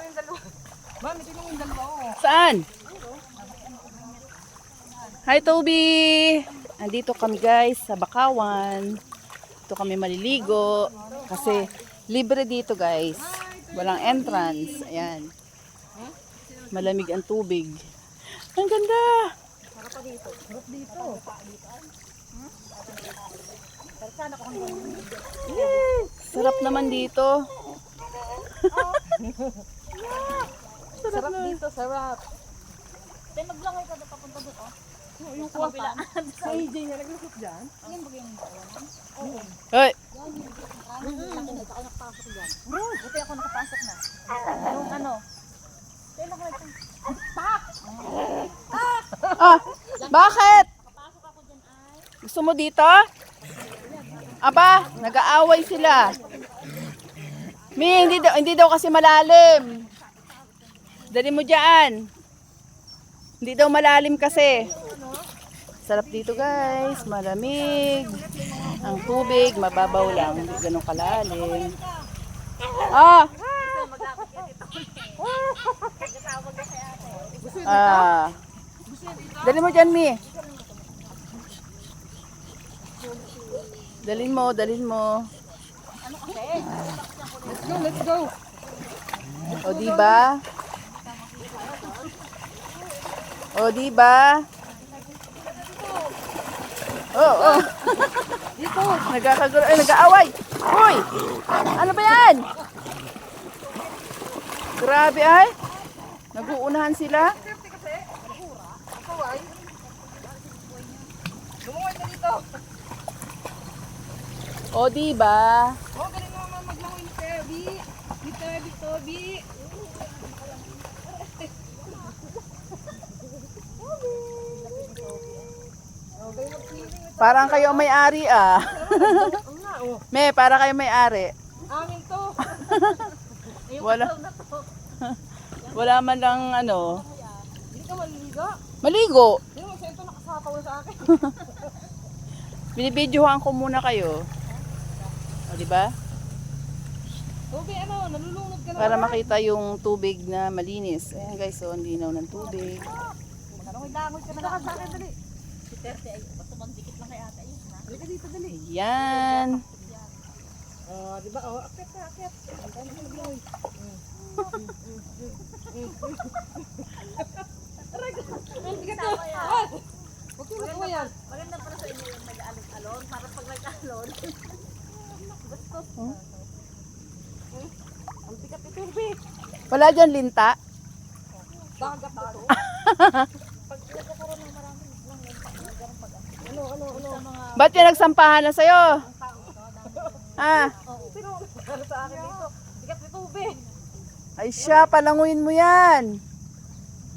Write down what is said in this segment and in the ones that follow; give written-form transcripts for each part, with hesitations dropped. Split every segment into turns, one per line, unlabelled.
yung dalawa. Ma'am, ito yung dalawa.
Saan? Hi Toby! Andito kami guys sa Bakawan. Dito kami maliligo. Kasi libre dito guys. Walang entrance. Ayan. Malamig ang tubig. Ang ganda!
Sarap pa dito. Sarap dito.
Sarap naman dito.
Sarap dito, sarap.
Tay maglangoy ka doon papunta doon oh.
Yung kuwapa. Sa AJ niya naglusot dyan.
Yan bagay yung kawan.
Hoy!
Ako nakapasok diyan. Buti ako nakapasok na. Yung ano? Tay nakita.
Ah! Bakit?
Nakapasok ako diyan ay.
Gusto mo dito? Aba, nag-aaway sila. Mi, hindi daw kasi malalim. Dali mo diyan. Hindi daw malalim kasi. Sarap dito guys, malamig. Ang tubig, mababaw lang, hindi ganun kalalim. Ah! Ah. Dali mo diyan, Mi. Dalin mo, dalin mo.
Let's go, let's go.
O diba? O diba? Oh. Dito, nagkakagulo, ay nag-aaway. Hoy! Ano ba 'yan? Grabe ay. Nag-uunahan sila.
Lumungoy na dito.
O diba?
Oh, galing mo naman maglangoy ni Toby. Ni Toby.
Parang kayo ang may-ari ah.
Ang nga, oh.
Me, para kayo may-ari.
Amin to.
Wala. Wala man lang ano.
Hindi ka maliliga.
Maligo.
Hindi mo, siya ito nakasapaw sa akin.
Binibidyohan ko muna kayo. O diba?
Toby, ano, nalulunod ka na.
Para makita yung tubig na malinis. Ayan guys, so ang linaw ng tubig.
Langoy ka na lang sa akin, dali.
Si Terte ay basta magdikit lang kay ate yun ha.
Halika dito, dali.
Yan.
Di ba? Oh, akyat ka, akyat. Ang dami ka naglangoy. Aray ko. Ang bigat ko. Huwag yung nagawa yan.
Maganda para sa inyo yung nag-alon-alon para pag nag-alon. Bastos.
Ang bigat ni Toby.
Wala dyan linta.
Dagat na to.
Pag nagkakaroon ng maraming lang ganun pag
Ano?
sa mga
Ba't yung nagsampahan na sa'yo?
tao
Ha?
Sino? Ano sa akin dito? Bigat ni Toby.
Ay siya, palanguin mo yan.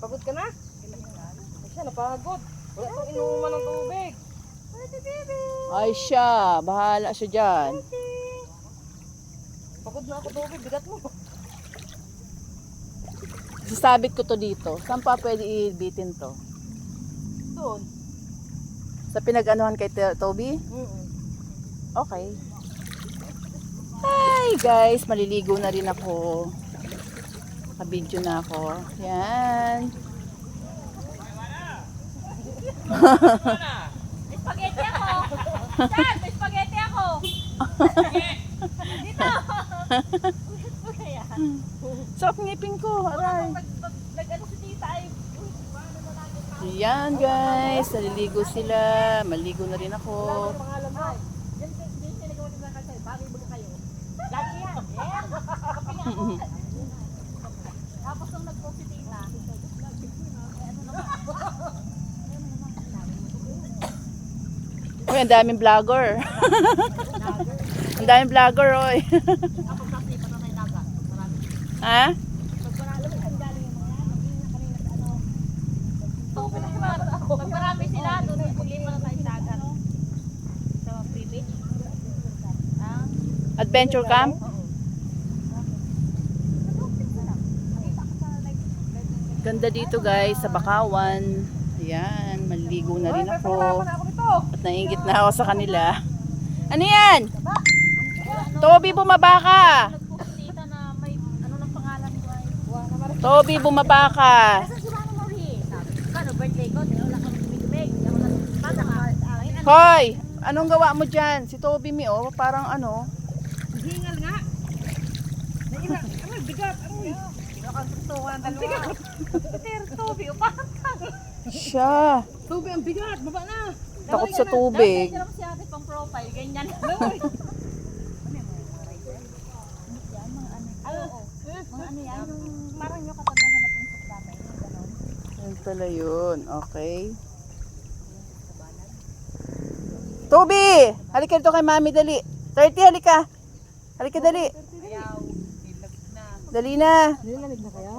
Pagod ka na? Ay siya, napagod. Wala itong inuman ng tubig.
Ay siya, bahala siya dyan.
Pagod na ako, Toby. Bigat mo.
Sasabit ko to dito. Saan pa pwede ibitin to?
Doon.
Sa pinag-anuhan kay Toby? Okay. Hi guys, maliligo na rin ako. Nakabidyo na ako. Yan.
May spaghetti ako. Dad, may spaghetti ako. Dito. Kaya.
Sarap ngipin ko. Aray.
Nag-ano si tita ay paano na natin
Yan guys, naliligo sila. Maligo na rin ako.
Pangalan mo.
Diyan siya nagawa ni Blanca sa'yo. Bagay ba kayo? Lagi yan. Yeah. Kapi nga ako. Tapos nung nag-post si tita, ano naman?
Uy, ang daming vlogger. Ang daming vlogger, oy.
Kapag kasi patatay dagat. Marami.
Ha?
Pag marami, saan galing yung mga pag marami sila, doon maglima na tayo sa dagat. Sa free beach. Ah,
Adventure camp? Ganda dito guys, sa Bakawan. Ayan, maliligo na rin ako.
Ako nito.
At nainggit na ako sa kanila. Ano yan? Toby, bumaba ka.
nag-post si tita na may ano ng pangalan ko ay
Toby, bumaba ka.
Nasaan si Mama Marie? Sabi, paano birthday ko? Di wala kang dumidumig. Di ako lang, bata ka.
Hoy, anong gawa mo dyan? Si Toby mi, oh, parang ano.
Hingal nga. Naila, aray, bigat, aray.
Nakatutuwa ng dalawa. Pero Toby, upatang.
Siya.
Tubig ang bigat, baba na.
Takot sa tubig.
Dapat si ate pang profile, ganyan. Mga ano yan, yung parang yung katabang na punsok dati. Yung gano'n.
Yan pala yun. Okay. Toby! Halika dito kay mami, dali. 30, halika. Halika, dali. Dali na.
Nilalamig na kaya?